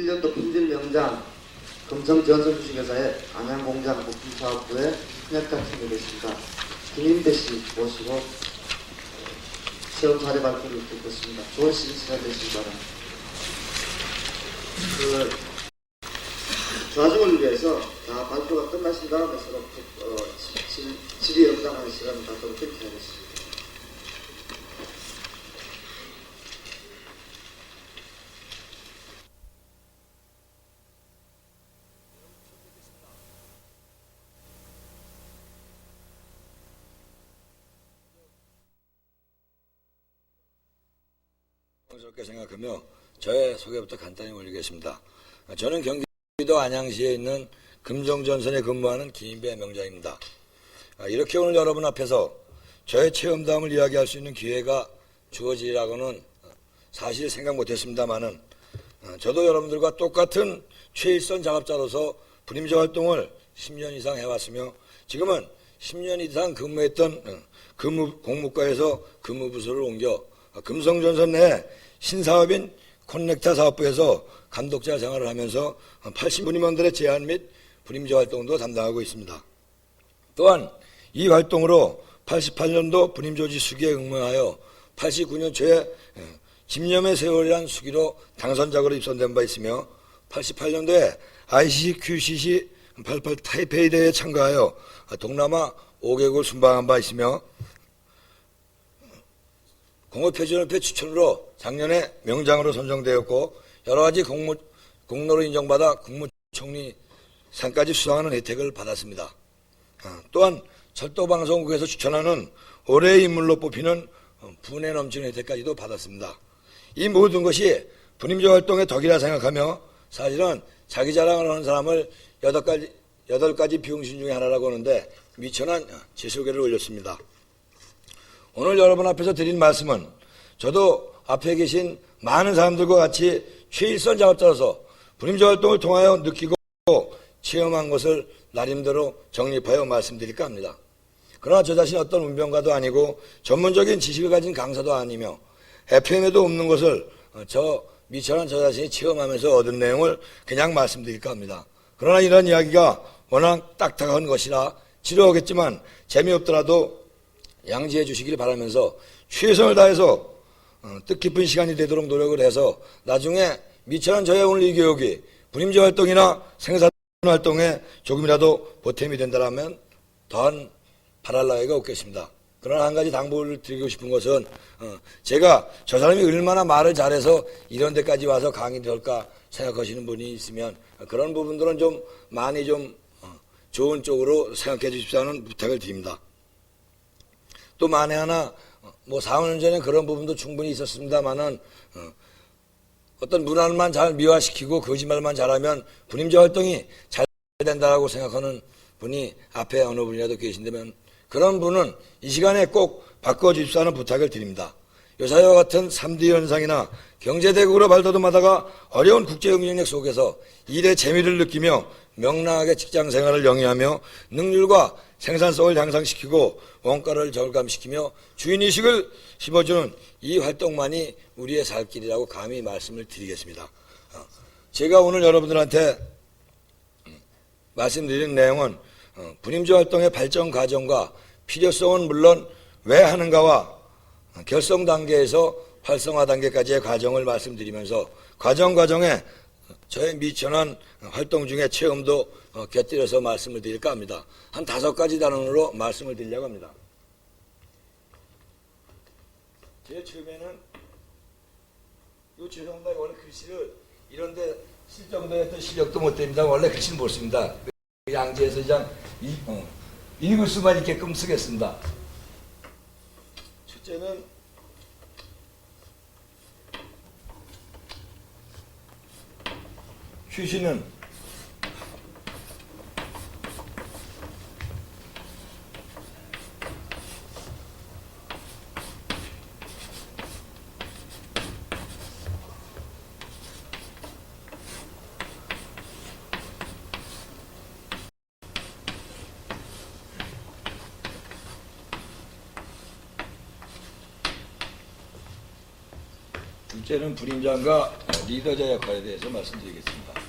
2021년도 품질명장 금성전선주식회사의 안양공장 부품사업부의 협력팀에 계십니다. 김인배 씨 모시고 시험 사례 발표를 듣겠습니다. 좋은 시간 되시기 바랍니다. 좌중을 위해서 다 발표가 끝나신 다음에 서로 질의 응답하는 시간을 갖도록 그렇게 하겠습니다. 스럽게 생각하며 저의 소개부터 간단히 올리겠습니다. 저는 경기도 안양시에 있는 금성전선에 근무하는 김인배 명장입니다. 이렇게 오늘 여러분 앞에서 저의 체험담을 이야기할 수 있는 기회가 주어지라고는 사실 생각 못했습니다만은 저도 여러분들과 똑같은 최일선 작업자로서 분임제 활동을 10년 이상 해왔으며 지금은 10년 이상 근무했던 공무과에서 근무부서를 옮겨 금성전선 내 신사업인 콘넥타 사업부에서 감독자 생활을 하면서 80분임원들의 제안 및 분임제 활동도 담당하고 있습니다. 또한 이 활동으로 88년도 분임조지 수기에 응모하여 89년 초에 집념의 세월이란 수기로 당선작으로 입선된 바 있으며 88년도에 ICC QCC 88 타이페이 대회에 참가하여 동남아 5개국을 순방한 바 있으며 공업표준협회 추천으로 작년에 명장으로 선정되었고 여러 가지 공로로 인정받아 국무총리 상까지 수상하는 혜택을 받았습니다. 또한 철도방송국에서 추천하는 올해의 인물로 뽑히는 분에 넘치는 혜택까지도 받았습니다. 이 모든 것이 분임제 활동의 덕이라 생각하며 사실은 자기 자랑을 하는 사람을 8가지 비용신 중에 하나라고 하는데 미천한 제 소개를 올렸습니다. 오늘 여러분 앞에서 드린 말씀은 저도 앞에 계신 많은 사람들과 같이 최일선 작업자로서 분임제 활동을 통하여 느끼고 체험한 것을 나름대로 정립하여 말씀드릴까 합니다. 그러나 저 자신 어떤 운명가도 아니고 전문적인 지식을 가진 강사도 아니며 FM에도 없는 것을 미천한 저 자신이 체험하면서 얻은 내용을 그냥 말씀드릴까 합니다. 그러나 이런 이야기가 워낙 딱딱한 것이라 지루하겠지만 재미없더라도 양지해 주시길 바라면서 최선을 다해서 뜻깊은 시간이 되도록 노력을 해서 나중에 미천한 저의 오늘 이 교육이 분임제 활동이나 생산 활동에 조금이라도 보탬이 된다면 더한 바랄 나위가 없겠습니다. 그러나 한 가지 당부를 드리고 싶은 것은 제가 저 사람이 얼마나 말을 잘해서 이런 데까지 와서 강의를 할까 생각하시는 분이 있으면 그런 부분들은 좀 많이 좀 좋은 쪽으로 생각해 주십시오 하는 부탁을 드립니다. 또 만에 하나 4, 5년 전에 그런 부분도 충분히 있었습니다만은 어떤 문화만 잘 미화시키고 거짓말만 잘하면 분임제 활동이 잘 된다고 생각하는 분이 앞에 어느 분이라도 계신다면 그런 분은 이 시간에 꼭 바꿔주십시오 하는 부탁을 드립니다. 요사이와 같은 3D 현상이나 경제대국으로 발돋움하다가 어려운 국제경쟁력 속에서 일의 재미를 느끼며 명랑하게 직장생활을 영위하며 능률과 생산성을 향상시키고 원가를 절감시키며 주인의식을 심어주는 이 활동만이 우리의 살 길이라고 감히 말씀을 드리겠습니다. 제가 오늘 여러분들한테 말씀드리는 내용은 분임제 활동의 발전 과정과 필요성은 물론 왜 하는가와 결성 단계에서 활성화 단계까지의 과정을 말씀드리면서 과정에 저의 미천한 활동 중에 체험도 곁들여서 말씀을 드릴까 합니다. 한 5가지 단원으로 말씀을 드리려고 합니다. 제일 처음에는 죄송합니다. 원래 글씨를 이런데 쓸 정도의 어떤 실력도 못 됩니다. 원래 글씨는 못 씁니다. 양지에서 그냥 읽을 수만 있게끔 쓰겠습니다. 첫째는 휴시는 둘째는 불임장과 리더자 역할에 대해서 말씀드리겠습니다.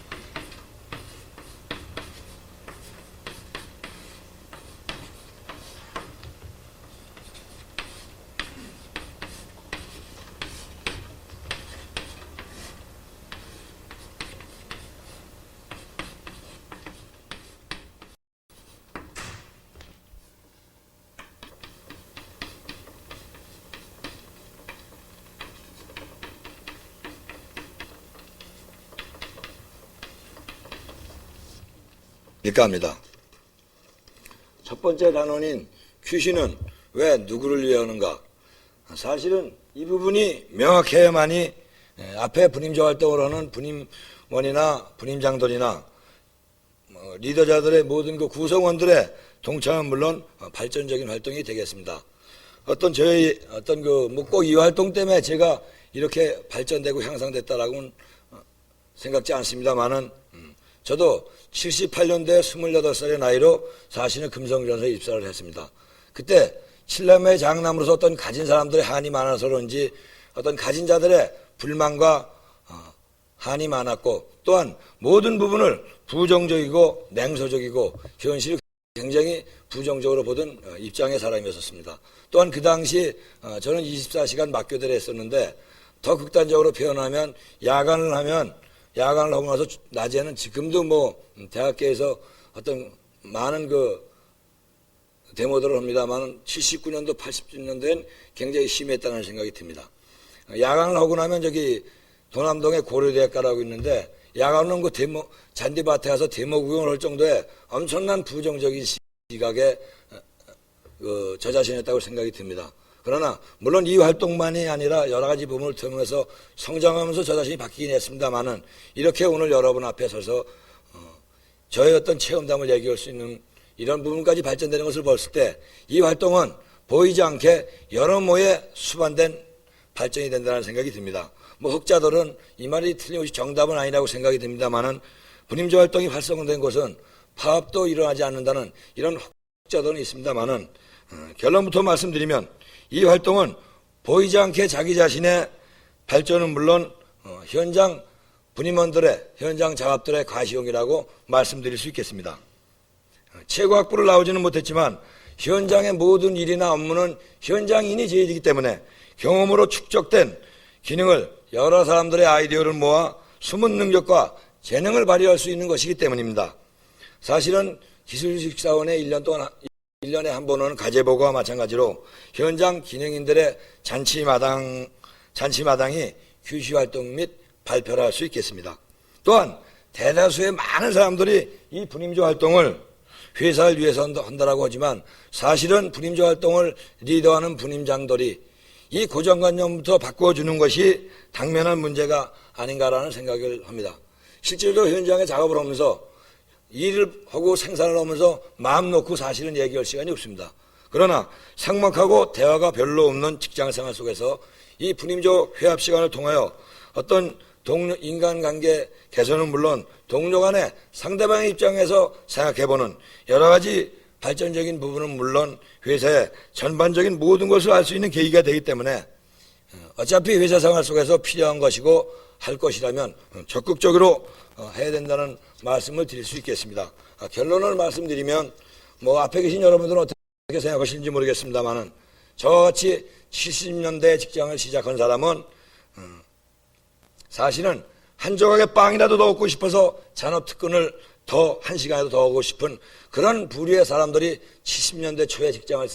일가합니다. 첫 번째 단원인 QC는 왜 누구를 위하는가? 사실은 이 부분이 명확해야만이 앞에 분임조 활동을 하는 분임원이나 분임장들이나 리더자들의 모든 그 구성원들의 동참은 물론 발전적인 활동이 되겠습니다. 저희 꼭 이 활동 때문에 제가 이렇게 발전되고 향상됐다라고는 생각지 않습니다만은 저도 78년도에 28살의 나이로 사실은 금성전서에 입사를 했습니다. 그때 칠남의 장남으로서 가진 사람들의 한이 많아서 그런지 가진 자들의 불만과 한이 많았고 또한 모든 부분을 부정적이고 냉소적이고 현실을 굉장히 부정적으로 보던 입장의 사람이었습니다. 또한 그 당시 저는 24시간 막교대를 했었는데 더 극단적으로 표현하면 야간을 하고 나서 낮에는 지금도 대학교에서 많은 데모들을 합니다만 79년도, 80년도엔 굉장히 심했다는 생각이 듭니다. 야간을 하고 나면 도남동에 고려대학가라고 있는데 야간은 잔디밭에 가서 데모 구경을 할 정도의 엄청난 부정적인 시각에 저 자신이었다고 생각이 듭니다. 그러나 물론 이 활동만이 아니라 여러 가지 부분을 통해서 성장하면서 저 자신이 바뀌긴 했습니다만은 이렇게 오늘 여러분 앞에 서서 저의 체험담을 얘기할 수 있는 이런 부분까지 발전되는 것을 봤을 때 이 활동은 보이지 않게 여러모의 수반된 발전이 된다는 생각이 듭니다. 흑자들은 이 말이 틀림없이 정답은 아니라고 생각이 듭니다만은 분임조 활동이 활성화된 곳은 파업도 일어나지 않는다는 이런 흑자들은 있습니다만은 결론부터 말씀드리면 이 활동은 보이지 않게 자기 자신의 발전은 물론 현장 분임원들의 현장 작업들의 과시용이라고 말씀드릴 수 있겠습니다. 최고학부를 나오지는 못했지만 현장의 모든 일이나 업무는 현장인이 제일이기 때문에 경험으로 축적된 기능을 여러 사람들의 아이디어를 모아 숨은 능력과 재능을 발휘할 수 있는 것이기 때문입니다. 사실은 기술직사원에 1년에 한 번 오는 가제보고와 마찬가지로 현장 기능인들의 잔치마당이 QC 활동 및 발표를 할 수 있겠습니다. 또한 대다수의 많은 사람들이 이 분임조 활동을 회사를 위해서 한다라고 하지만 사실은 분임조 활동을 리더하는 분임장들이 이 고정관념부터 바꿔주는 것이 당면한 문제가 아닌가라는 생각을 합니다. 실제로 현장에 작업을 하면서 일을 하고 생산을 하면서 마음 놓고 사실은 얘기할 시간이 없습니다. 그러나 삭막하고 대화가 별로 없는 직장생활 속에서 이 분임조 회합 시간을 통하여 인간관계 개선은 물론 동료 간의 상대방의 입장에서 생각해보는 여러 가지 발전적인 부분은 물론 회사의 전반적인 모든 것을 알 수 있는 계기가 되기 때문에 어차피 회사 생활 속에서 필요한 것이고 할 것이라면 적극적으로 해야 된다는 말씀을 드릴 수 있겠습니다. 결론을 말씀드리면 앞에 계신 여러분들은 어떻게 생각하시는지 모르겠습니다만은 저와 같이 70년대 직장을 시작한 사람은 사실은 한 조각의 빵이라도 더 얻고 싶어서 잔업특근을 한 시간이라도 더 하고 싶은 그런 부류의 사람들이 70년대 초에 직장을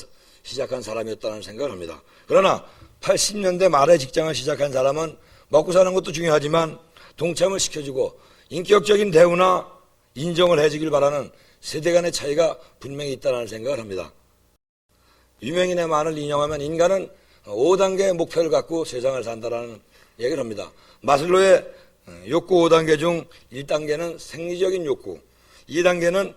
시작한 사람이었다는 생각을 합니다. 그러나 80년대 말에 직장을 시작한 사람은 먹고 사는 것도 중요하지만 동참을 시켜주고 인격적인 대우나 인정을 해주길 바라는 세대 간의 차이가 분명히 있다는 생각을 합니다. 유명인의 말을 인용하면 인간은 5단계의 목표를 갖고 세상을 산다라는 얘기를 합니다. 마슬로의 욕구 5단계 중 1단계는 생리적인 욕구, 2단계는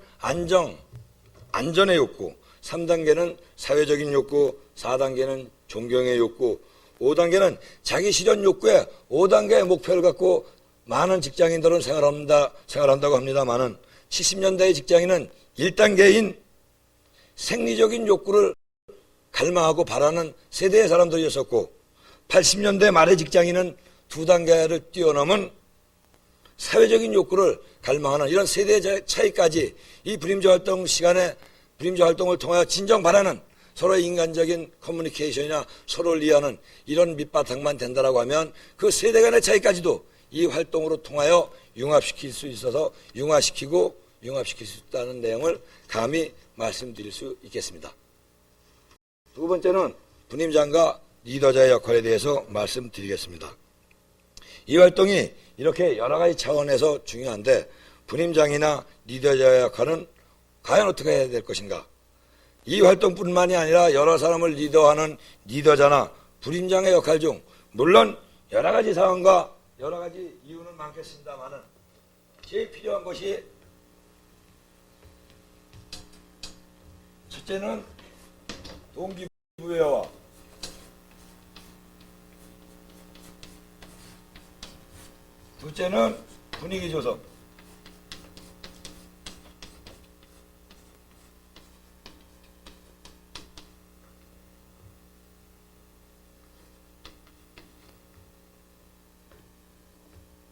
안전의 욕구, 3단계는 사회적인 욕구, 4단계는 존경의 욕구, 5단계는 자기 실현 욕구에 5단계의 목표를 갖고 많은 직장인들은 생활한다고 합니다만은 70년대의 직장인은 1단계인 생리적인 욕구를 갈망하고 바라는 세대의 사람들이었었고 80년대 말의 직장인은 두 단계를 뛰어넘은 사회적인 욕구를 갈망하는 이런 세대 차이까지 이 불임조 활동 시간에 불임조 활동을 통하여 진정 바라는 서로의 인간적인 커뮤니케이션이나 서로를 이해하는 이런 밑바탕만 된다라고 하면 그 세대 간의 차이까지도 이 활동으로 통하여 융합시킬 수 있어서 융합시킬 수 있다는 내용을 감히 말씀드릴 수 있겠습니다. 두 번째는 분임장과 리더자의 역할에 대해서 말씀드리겠습니다. 이 활동이 이렇게 여러 가지 차원에서 중요한데 분임장이나 리더자의 역할은 과연 어떻게 해야 될 것인가? 이 활동뿐만이 아니라 여러 사람을 리더하는 리더자나 분임장의 역할 중 물론 여러 가지 상황과 여러 가지 이유는 많겠습니다만은 제일 필요한 것이 첫째는 동기부여와 둘째는 분위기 조성,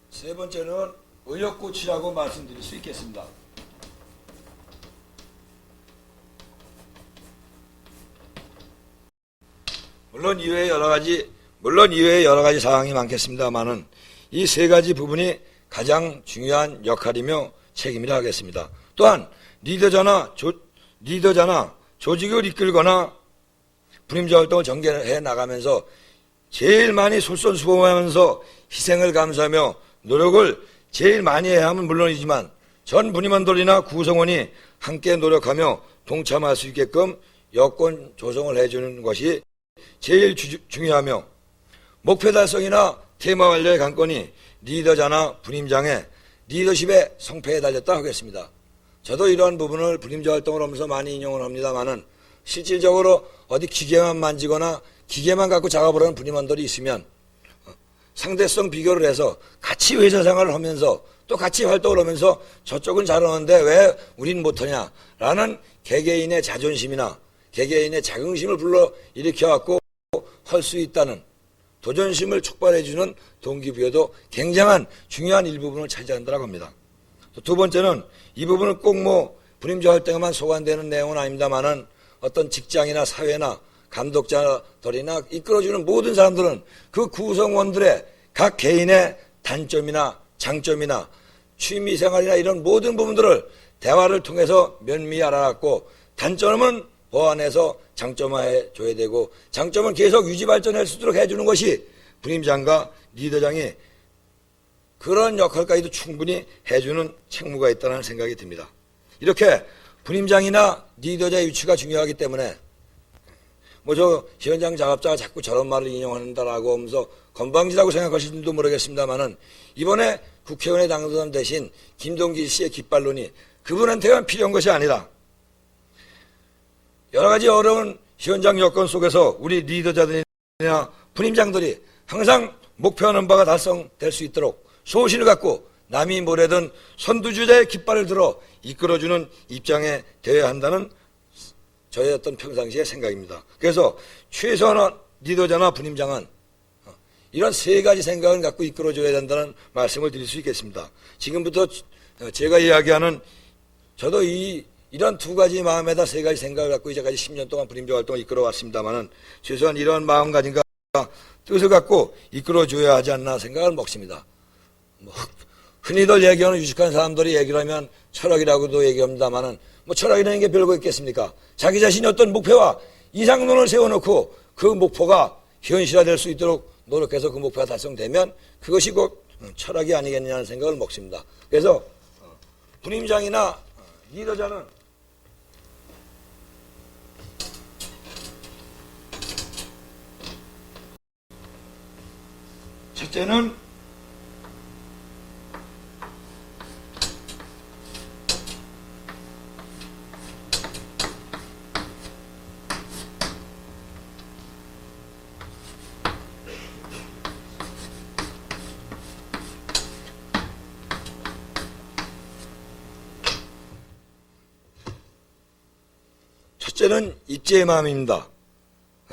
세 번째는 의욕고취라고 말씀드릴 수 있겠습니다. 물론 이외에 여러 가지 사항이 많겠습니다만은 이 세 가지 부분이 가장 중요한 역할이며 책임이라 하겠습니다. 또한 리더자나 조직을 이끌거나 분임자 활동을 전개해 나가면서 제일 많이 솔선수범하면서 희생을 감수하며 노력을 제일 많이 해야 하면 물론이지만 전 분임원들이나 구성원이 함께 노력하며 동참할 수 있게끔 여건 조성을 해주는 것이 제일 중요하며 목표 달성이나 테마 완료의 관건이 리더자나 분임장의 리더십의 성패에 달렸다 하겠습니다. 저도 이러한 부분을 분임자 활동을 하면서 많이 인용을 합니다만은 실질적으로 어디 기계만 만지거나 기계만 갖고 작업을 하는 분임원들이 있으면 상대성 비교를 해서 같이 회사 생활을 하면서 또 같이 활동을 하면서 저쪽은 잘하는데 왜 우린 못하냐라는 개개인의 자존심이나 개개인의 자긍심을 불러 일으켜갖고 할 수 있다는 도전심을 촉발해주는 동기부여도 굉장한 중요한 일부분을 차지한다고 합니다. 두 번째는 이 부분은 꼭 분임자 활동에만 소관되는 내용은 아닙니다만은 어떤 직장이나 사회나 감독자들이나 이끌어주는 모든 사람들은 그 구성원들의 각 개인의 단점이나 장점이나 취미생활이나 이런 모든 부분들을 대화를 통해서 면밀히 알아갖고 단점은 보완해서 장점화해 줘야 되고 장점은 계속 유지 발전할 수 있도록 해주는 것이 분임장과 리더장이 그런 역할까지도 충분히 해주는 책무가 있다는 생각이 듭니다. 이렇게 분임장이나 리더자의 위치가 중요하기 때문에 저 시원장 작업자가 자꾸 저런 말을 인용한다라고 하면서 건방지다고 생각하실지도 모르겠습니다만은 이번에 국회의원에 당선 대신 김동길 씨의 깃발론이 그분한테만 필요한 것이 아니라 여러 가지 어려운 시원장 여건 속에서 우리 리더자들이나 분임장들이 항상 목표하는 바가 달성될 수 있도록 소신을 갖고 남이 뭐래든 선두주자의 깃발을 들어 이끌어주는 입장에 되어야 한다는 저의 어떤 평상시의 생각입니다. 그래서 최소한 리더자나 분임장은 이런 세 가지 생각을 갖고 이끌어줘야 된다는 말씀을 드릴 수 있겠습니다. 지금부터 제가 이야기하는 저도 이런 두 가지 마음에다 세 가지 생각을 갖고 이제까지 10년 동안 분임자 활동을 이끌어왔습니다만은 최소한 이런 마음가짐과 뜻을 갖고 이끌어줘야 하지 않나 생각을 먹습니다. 흔히들 얘기하는 유식한 사람들이 얘기를 하면 철학이라고도 얘기합니다만은 철학이라는 게 별거 있겠습니까? 자기 자신이 어떤 목표와 이상론을 세워놓고 그 목표가 현실화될 수 있도록 노력해서 그 목표가 달성되면 그것이 곧 철학이 아니겠냐는 생각을 먹습니다. 그래서 분임장이나 리더자는 첫째는 입지의 마음입니다.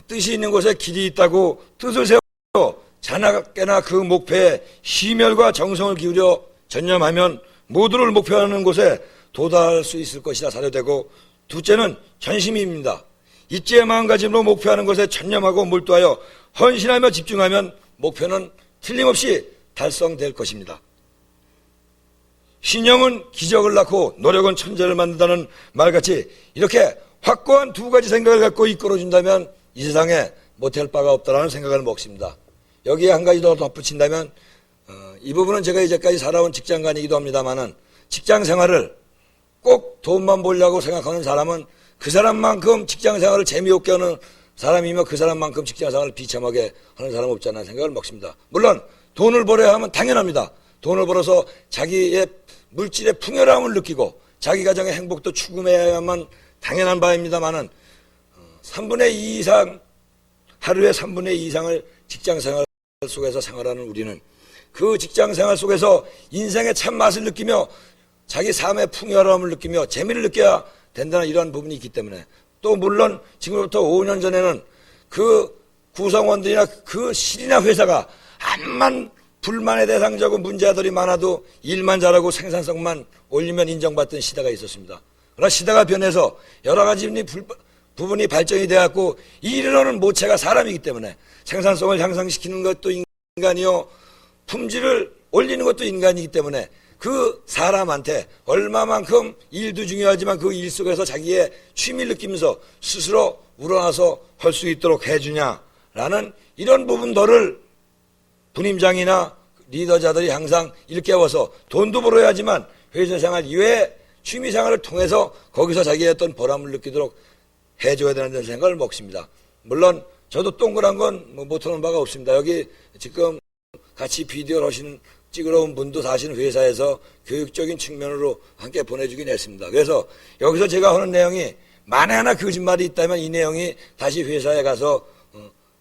뜻이 있는 곳에 길이 있다고 뜻을 세워 자나깨나 그 목표에 심혈과 정성을 기울여 전념하면 모두를 목표하는 곳에 도달할 수 있을 것이라 사료되고, 둘째는 전심입니다. 입지의 마음가짐으로 목표하는 것에 전념하고 몰두하여 헌신하며 집중하면 목표는 틀림없이 달성될 것입니다. 신념은 기적을 낳고 노력은 천재를 만든다는 말같이 이렇게 확고한 두 가지 생각을 갖고 이끌어준다면 이 세상에 못할 바가 없다라는 생각을 먹습니다. 여기에 한 가지 더 덧붙인다면 이 부분은 제가 이제까지 살아온 직장관이기도 합니다만은, 직장 생활을 꼭 돈만 벌려고 생각하는 사람은 그 사람만큼 직장 생활을 재미없게 하는 사람이며 그 사람만큼 직장 생활을 비참하게 하는 사람은 없지 않나 생각을 먹습니다. 물론 돈을 벌어야 하면 당연합니다. 돈을 벌어서 자기의 물질의 풍요로움을 느끼고 자기 가정의 행복도 추구해야만 당연한 바입니다만은 3분의 2 이상, 하루에 3분의 2 이상을 직장 생활 속에서 생활하는 우리는 그 직장 생활 속에서 인생의 참맛을 느끼며 자기 삶의 풍요로움을 느끼며 재미를 느껴야 된다는 이러한 부분이 있기 때문에, 또 물론 지금부터 5년 전에는 그 구성원들이나 그 실이나 회사가 암만 불만의 대상자고 문제들이 많아도 일만 잘하고 생산성만 올리면 인정받던 시대가 있었습니다. 그러나 시대가 변해서 여러 가지 부분이 발전이 되었고, 이 일을 하는 모체가 사람이기 때문에 생산성을 향상시키는 것도 인간이요, 품질을 올리는 것도 인간이기 때문에 그 사람한테 얼마만큼 일도 중요하지만 그 일 속에서 자기의 취미를 느끼면서 스스로 우러나서 할 수 있도록 해주냐라는 이런 부분들을 분임장이나 리더자들이 항상 일깨워서 돈도 벌어야 하지만 회사 생활 이외에 취미 생활을 통해서 거기서 자기의 어떤 보람을 느끼도록 해줘야 되는 생각을 먹습니다. 물론 저도 동그란 건 못하는 바가 없습니다. 여기 지금 같이 비디오를 찍으러 온 분도 사실은 회사에서 교육적인 측면으로 함께 보내주긴 했습니다. 그래서 여기서 제가 하는 내용이 만에 하나 거짓말이 있다면 이 내용이 다시 회사에 가서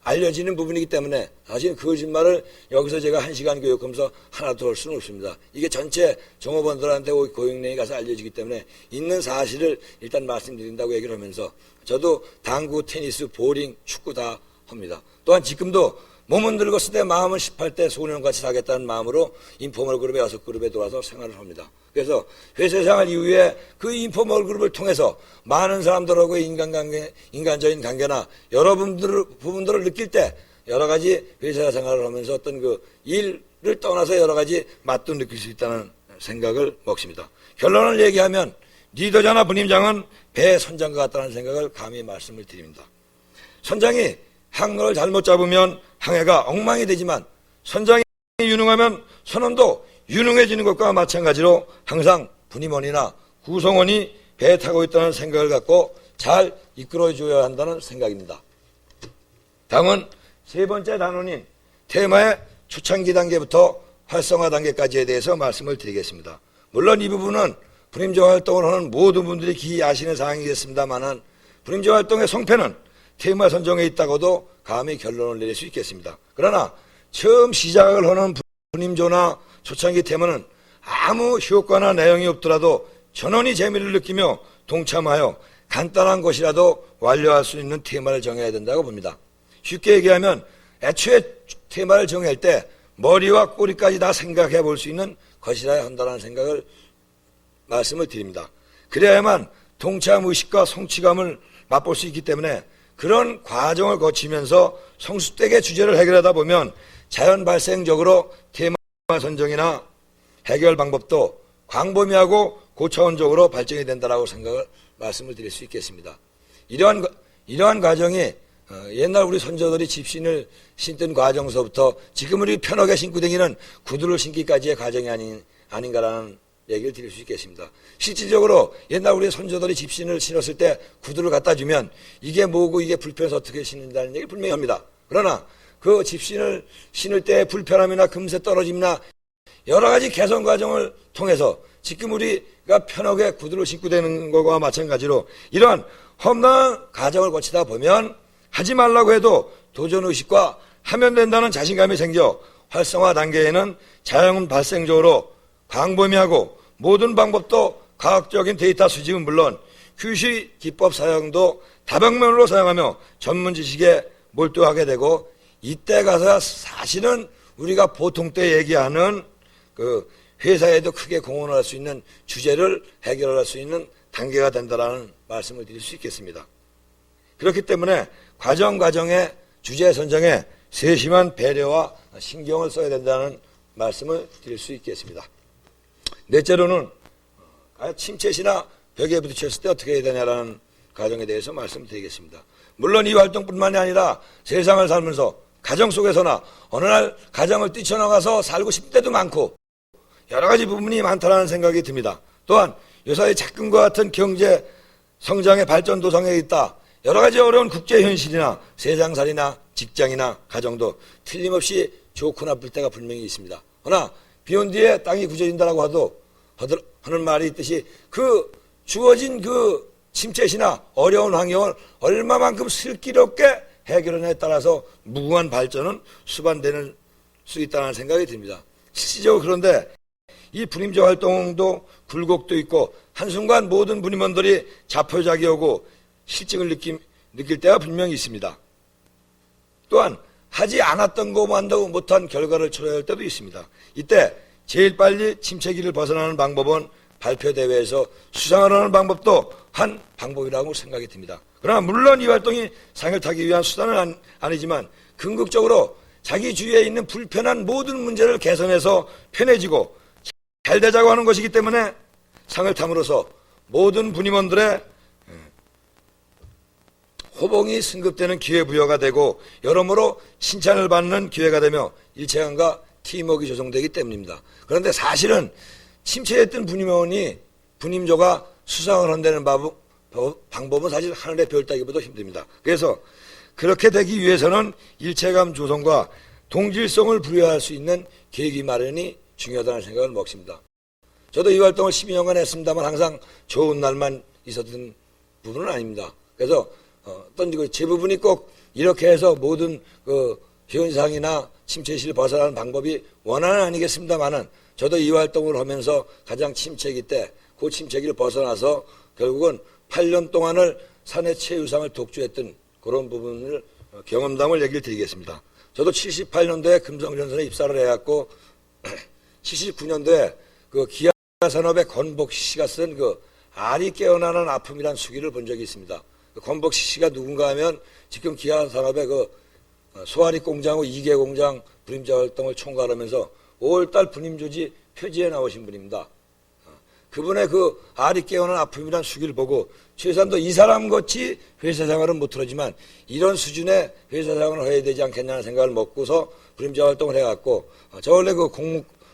알려지는 부분이기 때문에 사실 거짓말을 여기서 제가 1시간 교육하면서 하나도 할 수는 없습니다. 이게 전체 종업원들한테 고용내에 가서 알려지기 때문에 있는 사실을 일단 말씀드린다고 얘기를 하면서, 저도 당구, 테니스, 보링, 축구 다 합니다. 또한 지금도 몸은 늙었을 때 마음은 18대 소년같이 사겠다는 마음으로 인포멀 그룹의 6그룹에 들어와서 생활을 합니다. 그래서 회사 생활 이후에 그 인포멀 그룹을 통해서 많은 사람들하고의 인간적인 관계나 여러 부분들을 느낄 때 여러 가지 회사 생활을 하면서 어떤 그 일을 떠나서 여러 가지 맛도 느낄 수 있다는 생각을 먹습니다. 결론을 얘기하면 리더자나 분임장은 배 선장과 같다는 생각을 감히 말씀을 드립니다. 선장이 항로를 잘못 잡으면 항해가 엉망이 되지만 선장이 유능하면 선원도 유능해지는 것과 마찬가지로 항상 분임원이나 구성원이 배에 타고 있다는 생각을 갖고 잘 이끌어줘야 한다는 생각입니다. 다음은 세 번째 단원인 테마의 초창기 단계부터 활성화 단계까지에 대해서 말씀을 드리겠습니다. 물론 이 부분은 분임제 활동을 하는 모든 분들이 기이 아시는 사항이겠습니다만, 분임제 활동의 성패는 테마 선정에 있다고도 감히 결론을 내릴 수 있겠습니다. 그러나 처음 시작을 하는 분임조나 초창기 테마는 아무 효과나 내용이 없더라도 전원이 재미를 느끼며 동참하여 간단한 것이라도 완료할 수 있는 테마를 정해야 된다고 봅니다. 쉽게 얘기하면 애초에 테마를 정할 때 머리와 꼬리까지 다 생각해 볼 수 있는 것이라야 한다는 생각을 말씀을 드립니다. 그래야만 동참의식과 성취감을 맛볼 수 있기 때문에 그런 과정을 거치면서 성숙되게 주제를 해결하다 보면 자연 발생적으로 테마 선정이나 해결 방법도 광범위하고 고차원적으로 발전이 된다라고 생각을 말씀을 드릴 수 있겠습니다. 이러한 과정이 옛날 우리 선조들이 집신을 신던 과정서부터 지금 우리 편하게 신고 다니는 구두를 신기까지의 과정이 아닌가라는 얘기를 드릴 수 있겠습니다. 실질적으로 옛날 우리 선조들이 집신을 신었을 때 구두를 갖다 주면 이게 뭐고 이게 불편해서 어떻게 신는다는 얘기를 분명히 합니다. 그러나 그 집신을 신을 때 불편함이나 금세 떨어짐이나 여러 가지 개선 과정을 통해서 지금 우리가 편하게 구두를 신고 되는 것과 마찬가지로 이러한 험난한 과정을 거치다 보면 하지 말라고 해도 도전의식과 하면 된다는 자신감이 생겨 활성화 단계에는 자연 발생적으로 광범위하고 모든 방법도 과학적인 데이터 수집은 물론 QC 기법 사용도 다방면으로 사용하며 전문 지식에 몰두하게 되고 이때 가서 사실은 우리가 보통 때 얘기하는 그 회사에도 크게 공헌할 수 있는 주제를 해결할 수 있는 단계가 된다라는 말씀을 드릴 수 있겠습니다. 그렇기 때문에 과정의 주제 선정에 세심한 배려와 신경을 써야 된다는 말씀을 드릴 수 있겠습니다. 넷째로는 침체시나 벽에 부딪혔을 때 어떻게 해야 되냐라는 과정에 대해서 말씀드리겠습니다. 물론 이 활동뿐만이 아니라 세상을 살면서 가정 속에서나 어느 날 가정을 뛰쳐나가서 살고 싶을 때도 많고 여러 가지 부분이 많다는 생각이 듭니다. 또한 요사의 작금과 같은 경제 성장의 발전 도상에 있다. 여러 가지 어려운 국제 현실이나 세상살이나 직장이나 가정도 틀림없이 좋고 나쁠 때가 분명히 있습니다. 그러나 비온 뒤에 땅이 굳어진다라고 하는 말이 있듯이 그 주어진 그 침체시나 어려운 환경을 얼마만큼 슬기롭게 해결하느냐에 따라서 무궁한 발전은 수반되는 수 있다는 생각이 듭니다. 실질적으로 그런데 이 분임제 활동도 굴곡도 있고 한순간 모든 분임원들이 자포자기하고 실증을 느낄 때가 분명히 있습니다. 또한 하지 않았던 것만도 못한 결과를 초래할 할 때도 있습니다. 이때 제일 빨리 침체기를 벗어나는 방법은 발표대회에서 수상을 하는 방법도 한 방법이라고 생각이 듭니다. 그러나 물론 이 활동이 상을 타기 위한 수단은 아니지만 궁극적으로 자기 주위에 있는 불편한 모든 문제를 개선해서 편해지고 잘 되자고 하는 것이기 때문에 상을 탐으로써 모든 분임원들의 호봉이 승급되는 기회부여가 되고 여러모로 칭찬을 받는 기회가 되며 일체감과 팀워크가 조성되기 때문입니다. 그런데 사실은 침체했던 분임원이 분임조가 수상을 한다는 방법은 사실 하늘의 별 따기보다 힘듭니다. 그래서 그렇게 되기 위해서는 일체감 조성과 동질성을 부여할 수 있는 계기 마련이 중요하다는 생각을 먹습니다. 저도 이 활동을 12년간 했습니다만 항상 좋은 날만 있었던 부분은 아닙니다. 그래서 어떤 제 부분이 꼭 이렇게 해서 모든 그 현상이나 침체시를 벗어나는 방법이 원한은 아니겠습니다만은 저도 이 활동을 하면서 가장 침체기 때 그 침체기를 벗어나서 결국은 8년 동안을 사내 최유상을 독주했던 그런 부분을 경험담을 얘기를 드리겠습니다. 저도 78년도에 금성전선에 입사를 해갖고 79년도에 그 기아산업의 권복시 씨가 쓴 그 알이 깨어나는 아픔이란 수기를 본 적이 있습니다. 권복시 씨가 누군가 하면 지금 기아산업의 그 소아리 공장하고 2개 공장 분임제 활동을 총괄하면서 5월달 분임조지 표지에 나오신 분입니다. 그분의 그 알이 깨어나는 아픔이란 수기를 보고 최소한도 이 사람같이 회사 생활은 못하지만 이런 수준의 회사 생활을 해야 되지 않겠냐는 생각을 먹고서 분임제 활동을 해갖고 저 원래 그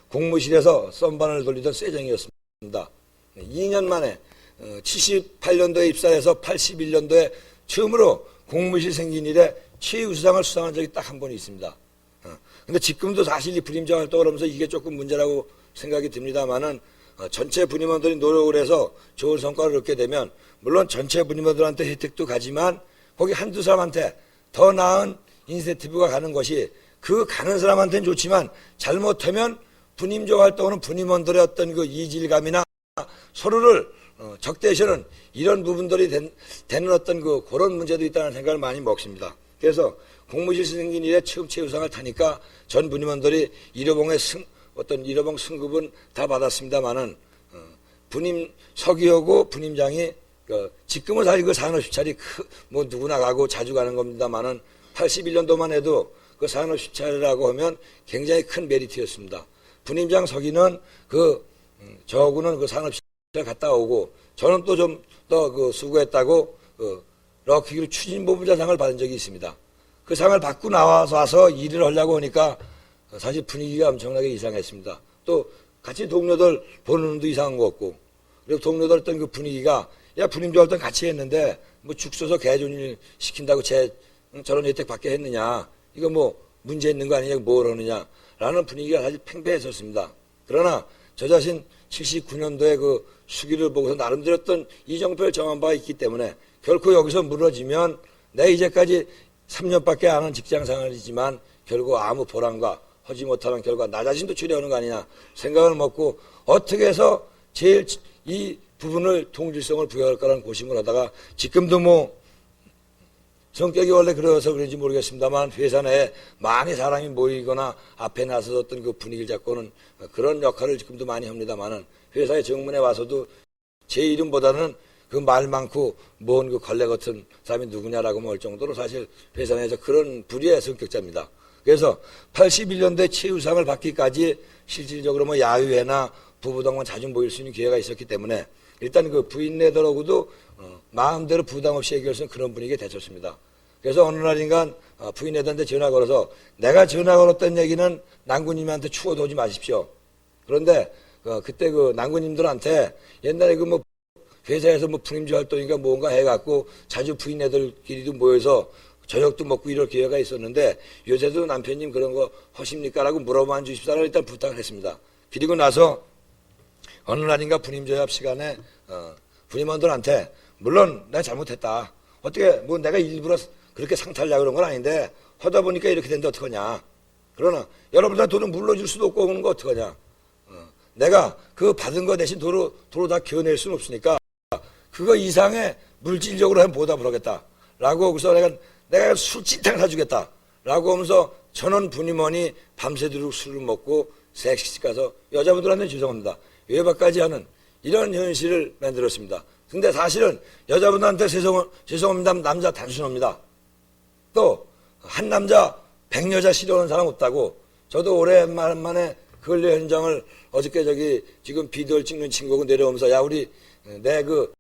공무실에서 썸반을 돌리던 쇠정이었습니다. 2년 만에 78년도에 입사해서 81년도에 처음으로 공무실 생긴 일에 최우수상을 수상한 적이 딱 한 번 있습니다. 근데 지금도 사실 이 분임제 활동을 하면서 이게 조금 문제라고 생각이 듭니다만은 전체 분임원들이 노력을 해서 좋은 성과를 얻게 되면 물론 전체 분임원들한테 혜택도 가지만 거기 한두 사람한테 더 나은 인센티브가 가는 것이 그 가는 사람한테는 좋지만 잘못하면 분임제 활동은 분임원들의 어떤 그 이질감이나 서로를 적대시하는 이런 부분들이 되는 어떤 그런 문제도 있다는 생각을 많이 먹습니다. 그래서 공무실 생긴 일에 처음 최우상을 타니까 전 분임원들이 어떤 일호봉 승급은 다 받았습니다만은 분임 서기하고 분임장이 지금은 사실 그 산업시찰이 뭐 누구나 가고 자주 가는 겁니다만은 81년도만 해도 그 산업시찰이라고 하면 굉장히 큰 메리트였습니다. 분임장 서기는 저하고는 그 산업시찰 갔다 오고 저는 또 좀 더 수고했다고 럭키기로 추진본부장상을 받은 적이 있습니다. 그 상을 받고 나와서 일을 하려고 하니까 사실 분위기가 엄청나게 이상했습니다. 또 같이 동료들 보는 눈도 이상한 것 같고 그리고 동료들 어떤 그 분위기가 야 분임조 활동 같이 했는데 뭐 죽 써서 개존일 시킨다고 저런 혜택 받게 했느냐 이거 뭐 문제 있는 거 아니냐 뭘 하느냐 라는 분위기가 사실 팽배했었습니다. 그러나 저 자신 79년도에 그 수기를 보고서 나름대로 어떤 이정표를 정한 바가 있기 때문에 결코 여기서 무너지면 내 이제까지 3년밖에 안 한 직장생활이지만 결국 아무 보람과 하지 못하는 결과 나 자신도 추리하는 거 아니냐 생각을 먹고 어떻게 해서 제일 이 부분을 동질성을 부여할 거라는 고심을 하다가 지금도 뭐 성격이 원래 그래서 그런지 모르겠습니다만 회사 내에 많이 사람이 모이거나 앞에 나서서 어떤 그 분위기를 잡고는 그런 역할을 지금도 많이 합니다만은 회사의 정문에 와서도 제 이름보다는 그 말 많고 먼 그 걸레 같은 사람이 누구냐라고 할 정도로 사실 회사 내에서 그런 불의의 성격자입니다. 그래서 81년도에 최우상을 받기까지 실질적으로 뭐 야유회나 부부동반 자주 모일 수 있는 기회가 있었기 때문에 일단 그 부인네들하고도 마음대로 부담 없이 얘기할 수 있는 그런 분위기가 됐었습니다. 그래서 어느 날인가 부인네들한테 전화 걸어서 내가 전화 걸었던 얘기는 난구님한테 추워도 오지 마십시오. 그런데 그때 그 난구님들한테 옛날에 그 뭐 회사에서 뭐 부임주 활동인가 뭔가 해갖고 자주 부인네들끼리도 모여서 저녁도 먹고 이럴 기회가 있었는데 요새도 남편님 그런 거 하십니까? 라고 물어봐 주십사라고 일단 부탁을 했습니다. 그리고 나서 어느 날인가 부임조합 시간에 부임원들한테 물론 내가 잘못했다. 어떻게 뭐 내가 일부러 그렇게 상탈려고 그런 건 아닌데 하다 보니까 이렇게 된다 어떡하냐. 그러나 여러분들 돈을 물러줄 수도 없고 오는 거 어떡하냐. 내가 그 받은 거 대신 도로 다 겨낼 수는 없으니까 그거 이상의 물질적으로 한 보답을 하겠다. 라고 그래서 내가 술진탕을 사주겠다. 라고 하면서 전원 부임원이 밤새도록 술을 먹고 섹시집 가서 여자분들한테 죄송합니다. 외박까지 하는 이런 현실을 만들었습니다. 근데 사실은 여자분들한테 죄송합니다. 남자 단순합니다. 또 한 남자 100여자 싫어하는 사람 없다고 저도 오랜만에 근래 현장을 어저께 지금 비디오를 찍는 친구가 내려오면서 야 우리 내 그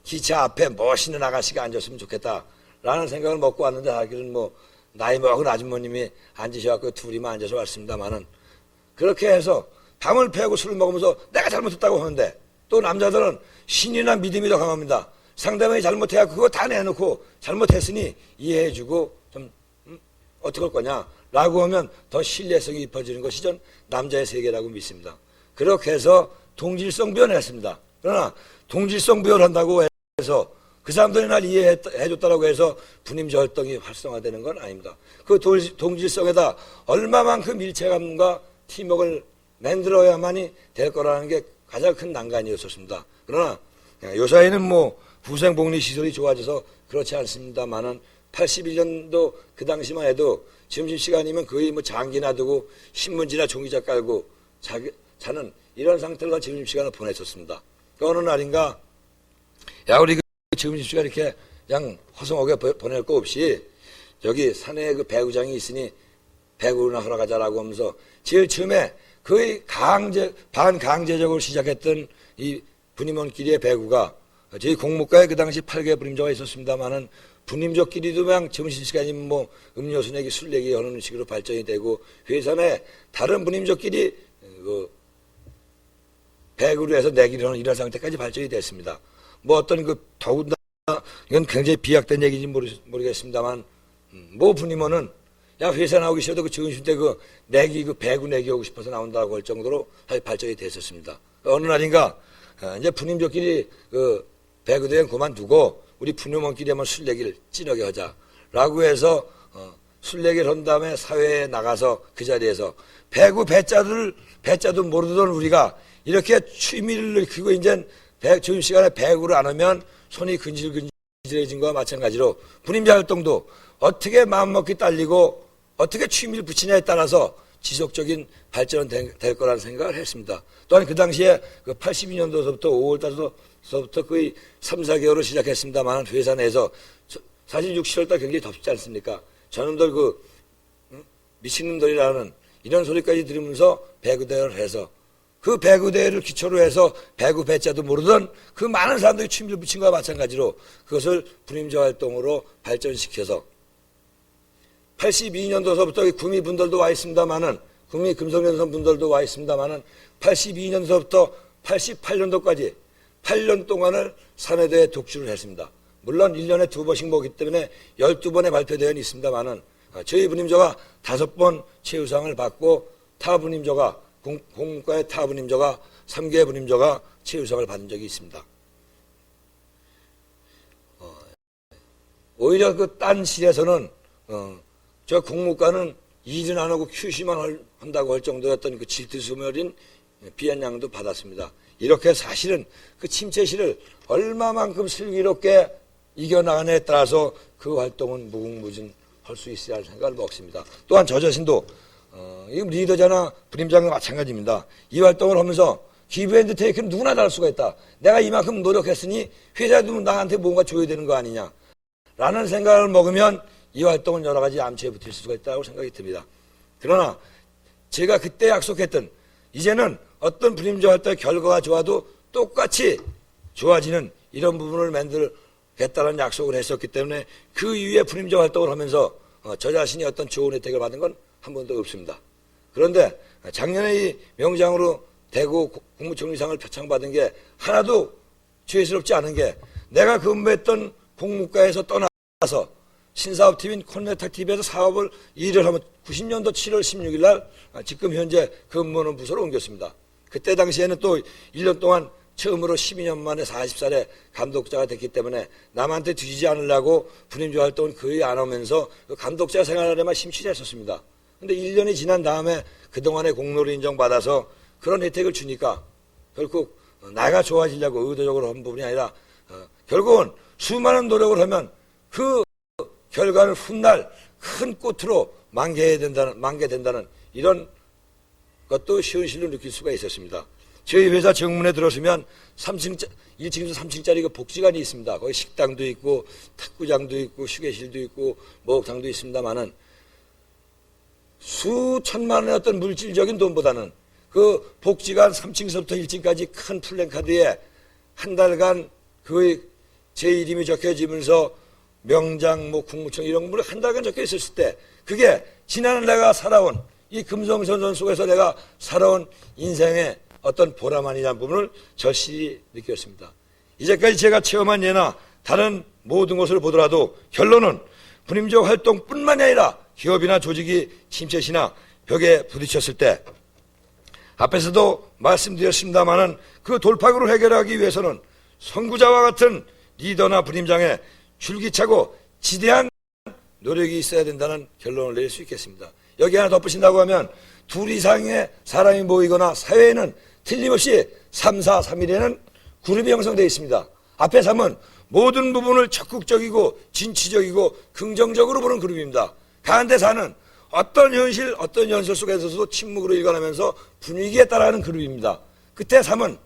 기차 앞에 멋있는 아가씨가 앉았으면 좋겠다 라는 생각을 먹고 왔는데 하기는 뭐 나이 먹은 아주머님이 앉으셔갖고 둘이만 앉아서 왔습니다만은 그렇게 해서 밤을 패고 술을 먹으면서 내가 잘못했다고 하는데 또 남자들은 신이나 믿음이 더 강합니다. 상대방이 잘못해야 그거 다 내놓고 잘못했으니 이해해주고 좀 어떻게 할 거냐 라고 하면 더 신뢰성이 깊어지는 것이 전 남자의 세계라고 믿습니다. 그렇게 해서 동질성 부여를 했습니다. 그러나 동질성 부여를 한다고 해서 그 사람들이 날 이해해줬다고 해서 부임조 활동이 활성화되는 건 아닙니다. 그 동질성에다 얼마만큼 일체감과 팀워크를 만들어야만이 될 거라는 게 가장 큰 난관이었었습니다. 그러나 요사이는 뭐 후생복리시설이 좋아져서 그렇지 않습니다만은 81년도 그 당시만 해도 점심시간이면 거의 뭐 장기나 두고 신문지나 종이자 깔고 자는 이런 상태로 점심시간을 보냈었습니다. 그 어느 날인가 야 우리 그 점심시간 이렇게 그냥 허송하게 보낼 거 없이 여기 산에 그 배구장이 있으니 배구나 하러 가자라고 하면서 제일 처음에 거의 반강제적으로 시작했던 이 부임원끼리의 배구가 저희 공무과에 그 당시 8개 부임조가 있었습니다만은 부임조끼리도 그냥 점심시간이면 뭐 음료수 내기 술 내기 하는 식으로 발전이 되고 회사 내 다른 부임조끼리 그 배구를 해서 내기를 하는 이런 상태까지 발전이 됐습니다. 뭐 어떤 그 더군다나 이건 굉장히 비약된 얘기인지 모르겠습니다만 뭐 부임원은 야 회사 나오기 싫어도 그 점심 때 그 내기 그 배구 내기 하고 싶어서 나온다고 할 정도로 발전이 됐었습니다. 어느 날인가 이제 부임조끼리 그 배구 대회 그만두고 우리 부임원끼리 한번 술 내기를 찐하게 하자라고 해서 술 내기를 한 다음에 사회에 나가서 그 자리에서 배구 배짜도 모르던 우리가 이렇게 취미를 그리고 이제 점심시간에 배구를 안 하면 손이 근질근질해진 것과 마찬가지로 부임자 활동도 어떻게 마음먹기 딸리고 어떻게 취미를 붙이냐에 따라서 지속적인 발전은 될 거라는 생각을 했습니다. 또한 그 당시에 그 82년도서부터 5월달서부터 거의 3, 4개월을 시작했습니다만 회사 내에서 사실 6, 7월달 굉장히 덥지 않습니까? 저놈들 그 미친놈들이라는 이런 소리까지 들으면서 배구대회를 해서 그 배구대회를 기초로 해서 배구 배자도 모르던 그 많은 사람들이 취미를 붙인 것과 마찬가지로 그것을 부임조 활동으로 발전시켜서 82년도서부터 구미분들도 와 있습니다만은 구미 금속연선 분들도 와 있습니다만은 82년도서부터 88년도까지 8년 동안을 사내대회 독주를 했습니다. 물론 1년에 2번씩 모기 때문에 12번의 발표대회는 있습니다만은 저희 부임조가 5번 최우상을 받고 타 부임조가 공과의 타 부임조가 3개 부임조가 최우상을 받은 적이 있습니다. 오히려 그 딴 실에서는 저 공무과는 일은 안 하고 QC만 한다고 할 정도였던 그 질투소멸인 비아냥도 받았습니다. 이렇게 사실은 그 침체시를 얼마만큼 슬기롭게 이겨나가느냐에 따라서 그 활동은 무궁무진할 수 있어야 할 생각을 먹습니다. 또한 저 자신도 이 리더자나 부임장과 마찬가지입니다. 이 활동을 하면서 기브 앤드 테이크는 누구나 다를 수가 있다. 내가 이만큼 노력했으니 회사도 나한테 뭔가 줘야 되는 거 아니냐 라는 생각을 먹으면 이 활동은 여러 가지 암초에 붙을 수가 있다고 생각이 듭니다. 그러나 제가 그때 약속했던 이제는 어떤 부임자 활동의 결과가 좋아도 똑같이 좋아지는 이런 부분을 만들겠다는 약속을 했었기 때문에 그 이후에 부임자 활동을 하면서 저 자신이 어떤 좋은 혜택을 받은 건 한 번도 없습니다. 그런데 작년에 이 명장으로 대구 국무총리상을 표창받은 게 하나도 죄스럽지 않은 게 내가 근무했던 공무과에서 떠나서 신사업팀인 콘네탁TV에서 사업을 일을 하면 90년도 7월 16일 날 지금 현재 근무하는 부서로 옮겼습니다. 그때 당시에는 또 1년 동안 처음으로 12년 만에 40살에 감독자가 됐기 때문에 남한테 뒤지지 않으려고 부임자 활동은 거의 안 하면서 그 감독자 생활에만 심취해 했었습니다. 근데 1년이 지난 다음에 그동안의 공로를 인정받아서 그런 혜택을 주니까 결국 나가 좋아지려고 의도적으로 한 부분이 아니라 결국은 수많은 노력을 하면 그 결과를 훗날 큰 꽃으로 만개된다는 이런 것도 시원실로 느낄 수가 있었습니다. 저희 회사 정문에 들어서면 1층에서 3층짜리 그 복지관이 있습니다. 거기 식당도 있고 탁구장도 있고 휴게실도 있고 목욕탕도 있습니다만은 수천만 원의 어떤 물질적인 돈보다는 그 복지관 3층서부터 1층까지 큰 플랜카드에 한 달간 그 제 이름이 적혀지면서 명장, 국무청 이런 분이 한 달간 적혀 있었을 때 그게 지난 내가 살아온 이 금성선전 속에서 내가 살아온 인생의 어떤 보람 아니라는 부분을 절실히 느꼈습니다. 이제까지 제가 체험한 예나 다른 모든 것을 보더라도 결론은 부임자 활동뿐만이 아니라 기업이나 조직이 침체시나 벽에 부딪혔을 때 앞에서도 말씀드렸습니다마는 그 돌파구를 해결하기 위해서는 선구자와 같은 리더나 부임장에 줄기차고 지대한 노력이 있어야 된다는 결론을 낼 수 있겠습니다. 여기 하나 덧붙인다고 하면 둘 이상의 사람이 모이거나 사회에는 틀림없이 3, 4, 3일에는 그룹이 형성되어 있습니다. 앞에 3은 모든 부분을 적극적이고 진취적이고 긍정적으로 보는 그룹입니다. 가운데 4는 어떤 현실, 어떤 연설 속에서도 침묵으로 일관하면서 분위기에 따라하는 그룹입니다. 끝에 3은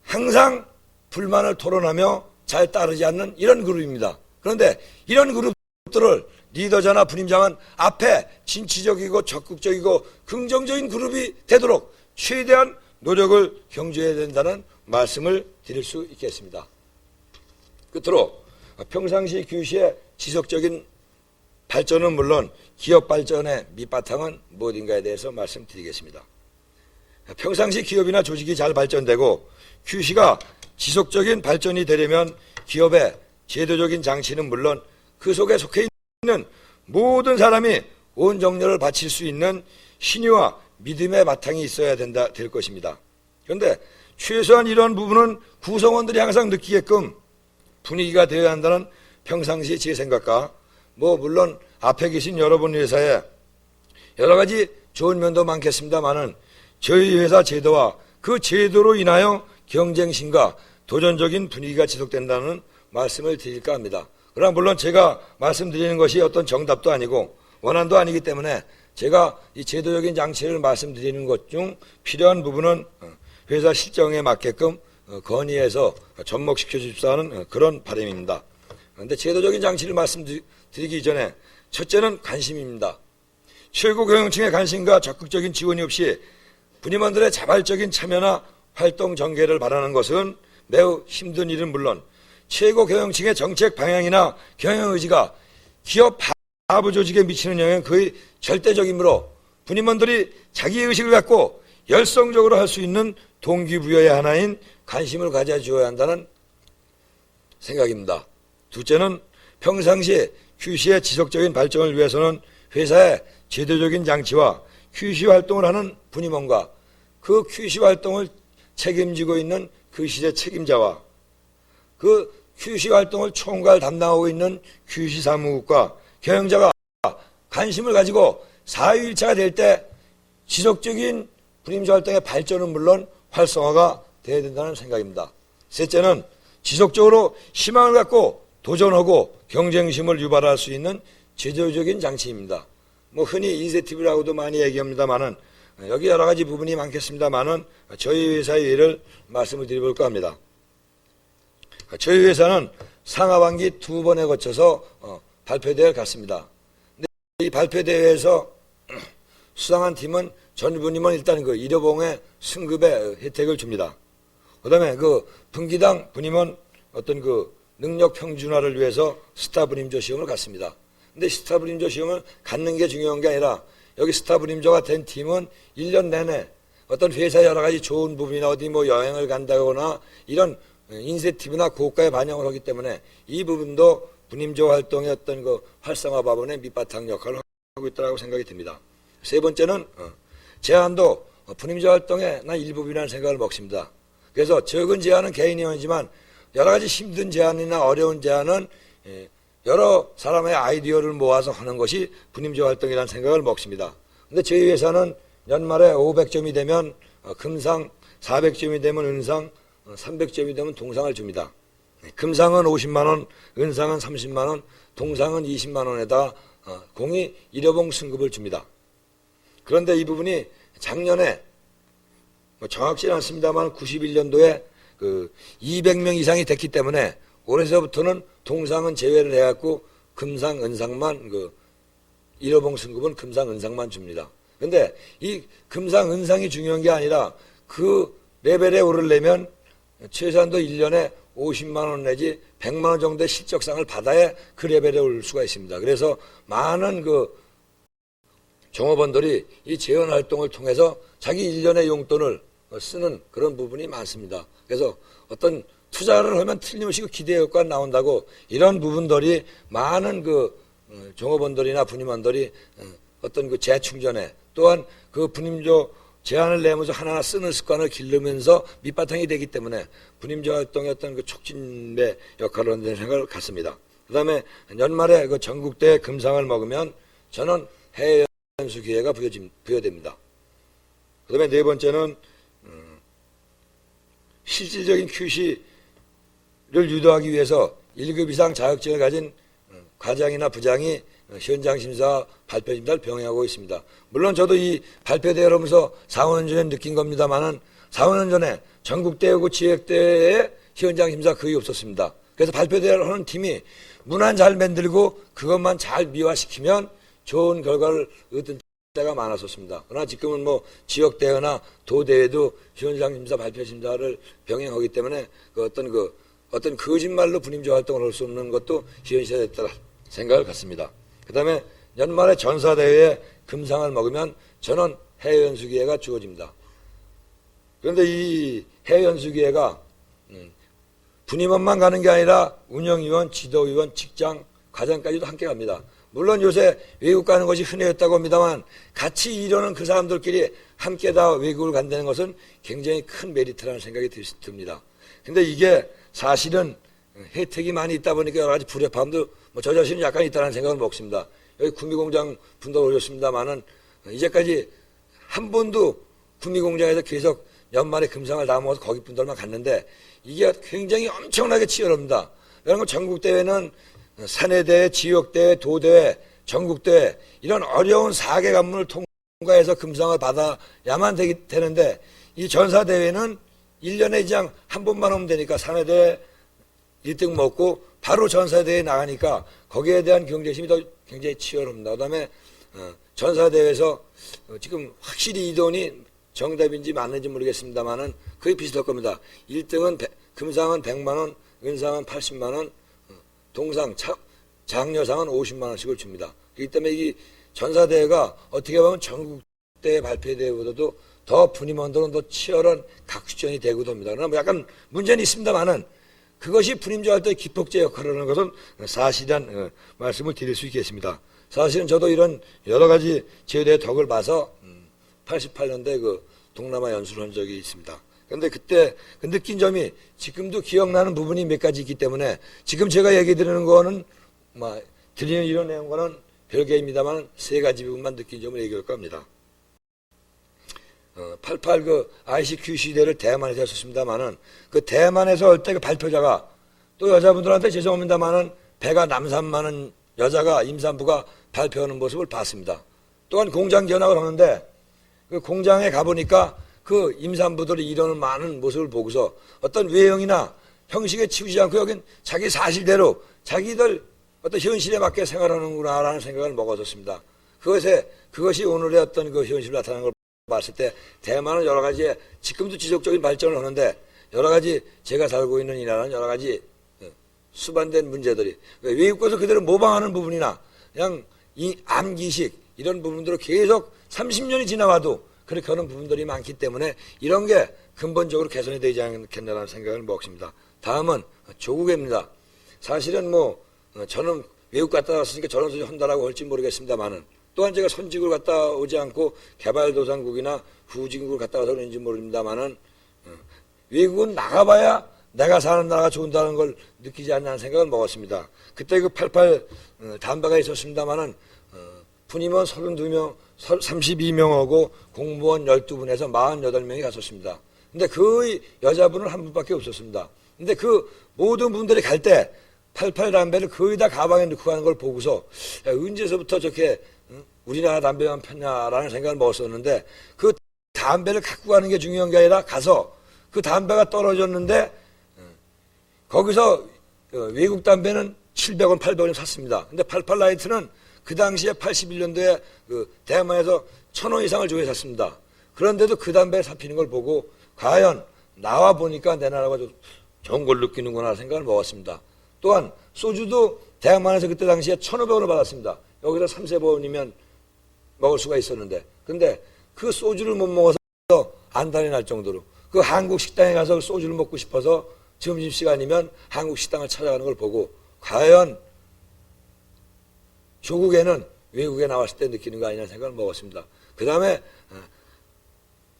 항상 불만을 토론하며 잘 따르지 않는 이런 그룹입니다. 그런데 이런 그룹들을 리더자나 부임장은 앞에 진취적이고 적극적이고 긍정적인 그룹이 되도록 최대한 노력을 경주해야 된다는 말씀을 드릴 수 있겠습니다. 끝으로 평상시 규시의 지속적인 발전은 물론 기업 발전의 밑바탕은 무엇인가에 대해서 말씀드리겠습니다. 평상시 기업이나 조직이 잘 발전되고 규시가 지속적인 발전이 되려면 기업의 제도적인 장치는 물론 그 속에 속해 있는 모든 사람이 온 정열을 바칠 수 있는 신의와 믿음의 바탕이 있어야 될 것입니다. 그런데 최소한 이런 부분은 구성원들이 항상 느끼게끔 분위기가 되어야 한다는 평상시 제 생각과 물론 앞에 계신 여러분 회사에 여러 가지 좋은 면도 많겠습니다만은 저희 회사 제도와 그 제도로 인하여 경쟁심과 도전적인 분위기가 지속된다는 말씀을 드릴까 합니다. 그러나 물론 제가 말씀드리는 것이 어떤 정답도 아니고 원안도 아니기 때문에 제가 이 제도적인 장치를 말씀드리는 것 중 필요한 부분은 회사 실정에 맞게끔 건의해서 접목시켜 주십사 하는 그런 바람입니다. 그런데 제도적인 장치를 말씀드리기 전에 첫째는 관심입니다. 최고 경영층의 관심과 적극적인 지원이 없이 부임원들의 자발적인 참여나 활동 전개를 바라는 것은 매우 힘든 일은 물론 최고 경영층의 정책 방향이나 경영 의지가 기업 하부 조직에 미치는 영향은 거의 절대적이므로 부임원들이 자기의식을 갖고 열성적으로 할 수 있는 동기부여의 하나인 관심을 가져주어야 한다는 생각입니다. 둘째는 평상시 QC의 지속적인 발전을 위해서는 회사의 제도적인 장치와 QC 활동을 하는 부임원과 그 QC 활동을 책임지고 있는 그 시대 책임자와 그 QC 활동을 총괄 담당하고 있는 QC 사무국과 경영자가 관심을 가지고 사유일체가 될 때 지속적인 부임자 활동의 발전은 물론 활성화가 되어야 된다는 생각입니다. 셋째는 지속적으로 희망을 갖고 도전하고 경쟁심을 유발할 수 있는 제도적인 장치입니다. 뭐 흔히 인센티브라고도 많이 얘기합니다만은 여기 여러 가지 부분이 많겠습니다만은 저희 회사의 예를 말씀을 드려볼까 합니다. 저희 회사는 상하반기 2번에 거쳐서 발표대회를 갔습니다. 근데 이 발표대회에서 수상한 팀은 전부님은 일단 그 일여봉의 승급의 혜택을 줍니다. 그 다음에 그 분기당 분임은 어떤 그 능력 평준화를 위해서 스타 분임조 시험을 갔습니다. 근데 스타 분임조 시험을 갖는 게 중요한 게 아니라 여기 스타 분임조가 된 팀은 1년 내내 어떤 회사의 여러 가지 좋은 부분이나 어디 뭐 여행을 간다거나 이런 인센티브나 고가에 반영을 하기 때문에 이 부분도 분임조 활동의 어떤 그 활성화 부분의 밑바탕 역할을 하고 있다고 생각이 듭니다. 세 번째는 제안도 분임조 활동의 난 일부분이라는 생각을 먹습니다. 그래서 적은 제안은 개인이 하지만 여러 가지 힘든 제안이나 어려운 제안은 여러 사람의 아이디어를 모아서 하는 것이 분임조 활동이라는 생각을 먹습니다. 근데 저희 회사는 연말에 500점이 되면 금상, 400점이 되면 은상, 300점이 되면 동상을 줍니다. 금상은 50만 원, 은상은 30만 원, 동상은 20만 원에다 공이 일여봉 승급을 줍니다. 그런데 이 부분이 작년에 정확치는 않습니다만 91년도에 그 200명 이상이 됐기 때문에 올해서부터는 동상은 제외를 해갖고 금상, 은상만 그 일여봉 승급은 금상, 은상만 줍니다. 근데 이 금상, 은상이 중요한 게 아니라 그 레벨에 오르려면 최소한도 1년에 50만 원 내지 100만 원 정도의 실적상을 받아야 그 레벨에 오를 수가 있습니다. 그래서 많은 그 종업원들이 이 재원 활동을 통해서 자기 1년의 용돈을 쓰는 그런 부분이 많습니다. 그래서 어떤 투자를 하면 틀림없이 기대 효과가 나온다고 이런 부분들이 많은 그 종업원들이나 분임원들이 어떤 그 재충전에 또한 그 분임조 제안을 내면서 하나하나 쓰는 습관을 기르면서 밑바탕이 되기 때문에 분임조 활동의 어떤 그 촉진의 역할을 한다는 생각을 갖습니다. 그 다음에 연말에 그 전국대 금상을 먹으면 저는 해외 연수 기회가 부여됩니다. 그 다음에 네 번째는 실질적인 QC를 유도하기 위해서 1급 이상 자격증을 가진 과장이나 부장이 현장 심사, 발표 심사를 병행하고 있습니다. 물론 저도 이 발표대회를 하면서 4, 5년 전에 느낀 겁니다만은 4, 5년 전에 전국대회고 지역대회에 현장 심사 거의 없었습니다. 그래서 발표대회를 하는 팀이 문안 잘 만들고 그것만 잘 미화시키면 좋은 결과를 얻은 때가 많았었습니다. 그러나 지금은 뭐 지역대회나 도대회도 현장 심사, 발표 심사를 병행하기 때문에 어떤 거짓말로 분임조 활동을 할 수 없는 것도 현실화됐다 생각을 갖습니다. 그 다음에 연말에 전사대회에 금상을 먹으면 저는 해외 연수 기회가 주어집니다. 그런데 이 해외 연수 기회가 분임원만 가는 게 아니라 운영위원, 지도위원, 직장, 과장까지도 함께 갑니다. 물론 요새 외국 가는 것이 흔해졌다고 합니다만 같이 일하는 그 사람들끼리 함께 다 외국을 간다는 것은 굉장히 큰 메리트라는 생각이 듭니다. 근데 이게 사실은 혜택이 많이 있다 보니까 여러 가지 불협화음도 저 자신은 약간 있다는 생각을 먹습니다. 여기 구미공장 분들 오셨습니다만은 이제까지 한 번도 구미공장에서 계속 연말에 금상을 다 먹어서 거기 분들만 갔는데 이게 굉장히 엄청나게 치열합니다. 여러분 전국대회는 사내대회, 지역대회, 도대회, 전국대회 이런 어려운 4개 관문을 통과해서 금상을 받아야만 되는데 이 전사대회는 1년에 그냥 한 번만 오면 되니까 사내대회 1등 먹고 바로 전사대회에 나가니까 거기에 대한 경쟁심이 더 굉장히 치열합니다. 그 다음에 전사대회에서 지금 확실히 이 돈이 정답인지 맞는지 모르겠습니다만은 거의 비슷할 겁니다. 1등은 금상은 100만 원, 은상은 80만 원, 동상, 장려상은 50만 원씩을 줍니다. 그렇기 때문에 이 전사대회가 어떻게 보면 전국대 발표대회보다도 더 분임원들은 더 치열한 각수전이 되고 돕니다. 그러나 뭐 약간 문제는 있습니다만은 그것이 분임조 활동의 기폭제 역할을 하는 것은 사실이란 말씀을 드릴 수 있겠습니다. 사실은 저도 이런 여러 가지 제도의 덕을 봐서 88년도에 그 동남아 연수를 한 적이 있습니다. 그런데 그때 그 느낀 점이 지금도 기억나는 부분이 몇 가지 있기 때문에 지금 제가 얘기 드리는 거는 드리는 이런 내용과는 별개입니다만 세 가지 부분만 느낀 점을 얘기할 겁니다. 88 그 ICQC 대회를 대만에서 했었습니다만은 그 대만에서 할 때 그 발표자가 또 여자분들한테 죄송합니다만은 배가 남산 많은 여자가 임산부가 발표하는 모습을 봤습니다. 또한 공장 견학을 하는데 그 공장에 가보니까 그 임산부들이 이러는 많은 모습을 보고서 어떤 외형이나 형식에 치우지 않고 여긴 자기 사실대로 자기들 어떤 현실에 맞게 생활하는구나라는 생각을 먹었었습니다. 그것이 오늘의 어떤 그 현실로 나타나는 걸 봤을 때 대만은 여러 가지 지금도 지속적인 발전을 하는데 여러 가지 제가 살고 있는 이 나라는 여러 가지 수반된 문제들이 외국에서 그대로 모방하는 부분이나 그냥 이 암기식 이런 부분들을 계속 30년이 지나와도 그렇게 하는 부분들이 많기 때문에 이런 게 근본적으로 개선이 되지 않겠나라는 생각을 먹습니다. 다음은 조국입니다. 사실은 저는 외국 갔다 왔으니까 저런 소리 한다라고 할지 모르겠습니다만은 또한 제가 선진국을 갔다 오지 않고 개발도상국이나 후진국을 갔다 와서 그런지 모릅니다만은 외국은 나가봐야 내가 사는 나라가 좋다는 걸 느끼지 않냐는 생각을 먹었습니다. 그때 그 88 담배가 있었습니다만은 군임원 32명, 32명하고 공무원 12분에서 48명이 갔었습니다. 근데 그 여자분은 한 분밖에 없었습니다. 근데 그 모든 분들이 갈 때 88 담배를 거의 다 가방에 넣고 가는 걸 보고서 언제서부터 저렇게 우리나라 담배만 폈냐라는 생각을 먹었었는데 그 담배를 갖고 가는 게 중요한 게 아니라 가서 그 담배가 떨어졌는데 거기서 외국 담배는 700원, 800원 샀습니다. 근데 88 라이트는 그 당시에 81년도에 그 대만에서 1,000원 이상을 주고 샀습니다. 그런데도 그 담배를 삽히는 걸 보고 과연 나와 보니까 내 나라가 좀 좋은 걸 느끼는구나 생각을 먹었습니다. 또한 소주도 대만에서 그때 당시에 1,500원을 받았습니다. 여기서 3세번이면 먹을 수가 있었는데 근데 그 소주를 못 먹어서 안달이 날 정도로 그 한국 식당에 가서 소주를 먹고 싶어서 점심시간이면 한국 식당을 찾아가는 걸 보고 과연 조국에는 외국에 나왔을 때 느끼는 거 아니냐는 생각을 먹었습니다. 그 다음에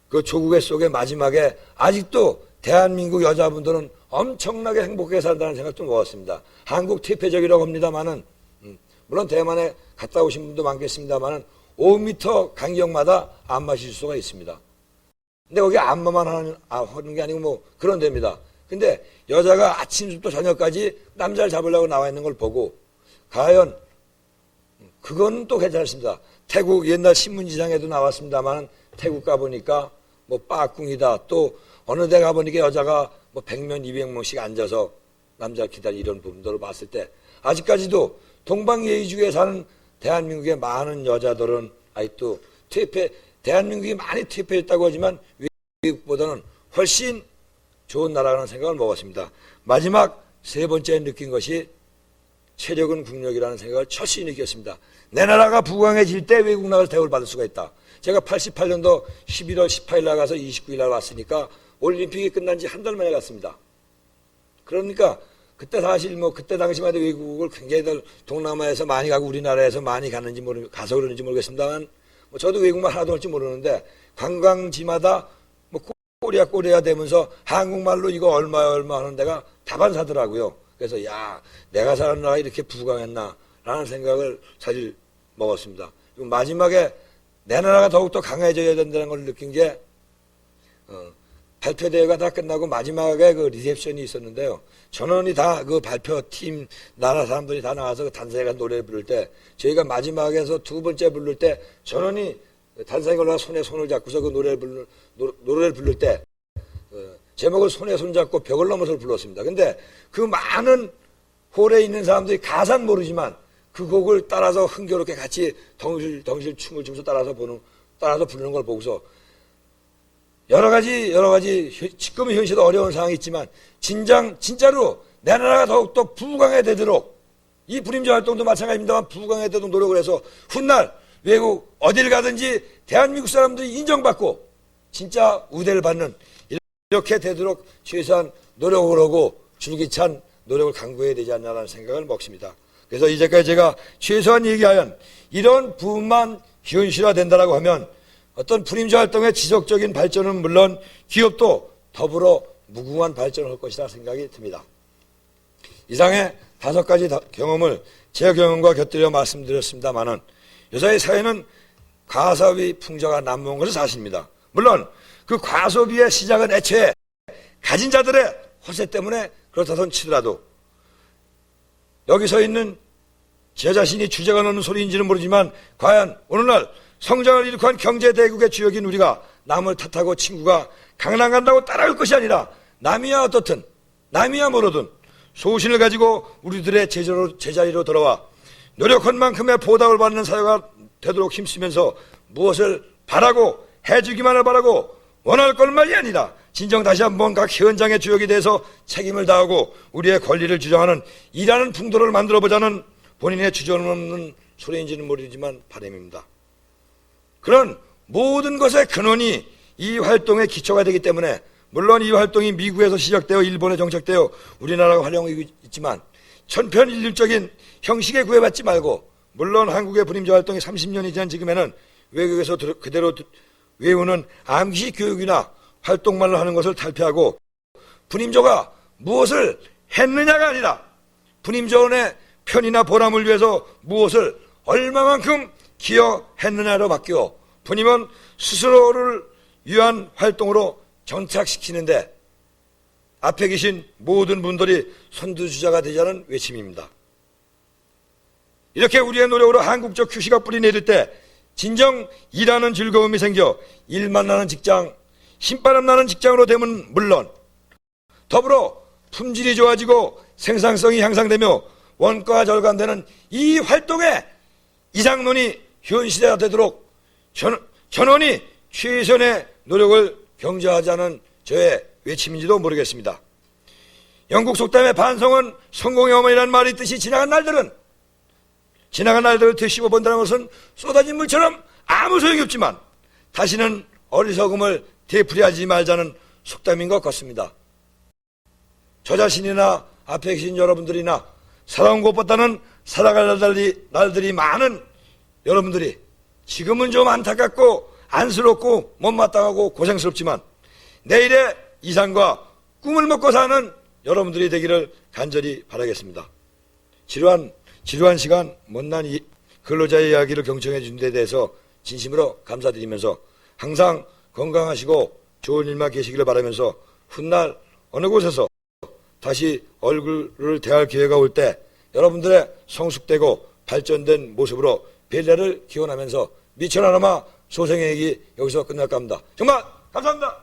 그 조국의 속에 마지막에 아직도 대한민국 여자분들은 엄청나게 행복하게 산다는 생각도 먹었습니다. 한국 퇴폐적이라고 합니다만은 물론 대만에 갔다 오신 분도 많겠습니다만은 5m 간격마다 안 마실 수가 있습니다. 근데 거기 안마만 하는 게 아니고 그런 데입니다. 근데 여자가 아침부터 저녁까지 남자를 잡으려고 나와 있는 걸 보고 과연 그건 또 괜찮습니다. 태국 옛날 신문지상에도 나왔습니다만 태국 가보니까 빠꿍이다. 또 어느 데 가보니까 여자가 100명, 200명씩 앉아서 남자 기다리 이런 부분들을 봤을 때 아직까지도 동방예의주의에 사는 대한민국의 많은 여자들은 아직도 대한민국이 많이 퇴폐했다고 하지만 외국보다는 훨씬 좋은 나라라는 생각을 먹었습니다. 마지막 세 번째 느낀 것이 체력은 국력이라는 생각을 철저히 느꼈습니다. 내 나라가 부강해질 때 외국 나가서 대우를 받을 수가 있다. 제가 88년도 11월 18일 나가서 29일 날 왔으니까 올림픽이 끝난 지 한 달 만에 갔습니다. 그러니까 그때 사실 그때 당시만 해도 외국을 굉장히 동남아에서 많이 가고 우리나라에서 많이 갔는지 가서 그러는지 모르겠습니다만 저도 외국말 하나도 할 줄 모르는데 관광지마다 꼬리야 되면서 한국말로 이거 얼마 하는 데가 다반사더라고요. 그래서 내가 사는 나라가 이렇게 부강했나 라는 생각을 사실 먹었습니다. 마지막에 내 나라가 더욱더 강해져야 된다는 걸 느낀 게 발표대회가 다 끝나고 마지막에 그 리셉션이 있었는데요. 전원이 다 그 발표팀 나라 사람들이 다 나와서 단상에 노래를 부를 때 저희가 마지막에서 두 번째 부를 때 전원이 단상에 올라가 손에 손을 잡고서 그 노래를 부를 때 제목을 손에 손잡고 벽을 넘어서 불렀습니다. 근데 그 많은 홀에 있는 사람들이 가사는 모르지만 그 곡을 따라서 흥겨롭게 같이 덩실 춤을 추면서 따라서 부르는 걸 보고서 여러 가지 지금은 현실도 어려운 상황이 있지만 진짜로 내 나라가 더욱더 부강해되도록 이 불임자 활동도 마찬가지입니다만 부강해되도록 노력을 해서 훗날 외국 어딜 가든지 대한민국 사람들이 인정받고 진짜 우대를 받는 이렇게 되도록 최소한 노력을 하고 줄기찬 노력을 강구해야 되지 않냐는 생각을 먹습니다. 그래서 이제까지 제가 최소한 얘기하연 이런 부분만 현실화된다라고 하면 어떤 불임자 활동의 지속적인 발전은 물론 기업도 더불어 무궁한 발전을 할 것이다 생각이 듭니다. 이상의 5가지 경험을 제 경험과 곁들여 말씀드렸습니다만은 요사이 사회는 과소비 풍조가 난무한 것은 사실입니다. 물론 그 과소비의 시작은 애초에 가진 자들의 허세 때문에 그렇다손 치더라도 여기 서 있는 제 자신이 주제가 넘는 소리인지는 모르지만 과연 오늘날 성장을 일으킨 경제대국의 주역인 우리가 남을 탓하고 친구가 강남 간다고 따라올 것이 아니라 남이야 어떻든 남이야 뭐로든 소신을 가지고 우리들의 제자리로 돌아와 노력한 만큼의 보답을 받는 사회가 되도록 힘쓰면서 무엇을 바라고 해주기만을 바라고 원할 것만이 아니라 진정 다시 한번 각 현장의 주역이 돼서 책임을 다하고 우리의 권리를 주장하는 일하는 풍토를 만들어보자는 본인의 주저는 없는 소리인지는 모르지만 바람입니다. 그런 모든 것의 근원이 이 활동의 기초가 되기 때문에 물론 이 활동이 미국에서 시작되어 일본에 정착되어 우리나라가 활용하고 있지만 천편일률적인 형식에 구애받지 말고 물론 한국의 불임자 활동이 30년이 지난 지금에는 외국에서 그대로 외우는 암기 교육이나 활동만을 하는 것을 탈피하고 불임조가 무엇을 했느냐가 아니라 불임조원의 편이나 보람을 위해서 무엇을 얼마만큼 기여했느냐로 바뀌어 분임은 스스로를 위한 활동으로 정착시키는데 앞에 계신 모든 분들이 선두주자가 되자는 외침입니다. 이렇게 우리의 노력으로 한국적 휴식가 뿌리 내릴 때 진정 일하는 즐거움이 생겨 일만 나는 직장, 신바람 나는 직장으로 되면 물론 더불어 품질이 좋아지고 생산성이 향상되며 원가가 절감되는 이 활동의 이상론이 현실화가 되도록 전원이 최선의 노력을 경주하자는 저의 외침인지도 모르겠습니다. 영국 속담의 반성은 성공의 어머니라는 말이 있듯이 지나간 날들을 되씹어 본다는 것은 쏟아진 물처럼 아무 소용이 없지만 다시는 어리석음을 되풀이하지 말자는 속담인 것 같습니다. 저 자신이나 앞에 계신 여러분들이나 살아온 것보다는 살아갈 날들이 많은 여러분들이 지금은 좀 안타깝고 안쓰럽고 못마땅하고 고생스럽지만 내일의 이상과 꿈을 먹고 사는 여러분들이 되기를 간절히 바라겠습니다. 지루한 시간 못난 근로자의 이야기를 경청해 준 데 대해서 진심으로 감사드리면서 항상 건강하시고 좋은 일만 계시기를 바라면서 훗날 어느 곳에서 다시 얼굴을 대할 기회가 올 때 여러분들의 성숙되고 발전된 모습으로 뵐 날을 기원하면서 미천하나마 소생의 얘기 여기서 끝날까 합니다. 정말 감사합니다.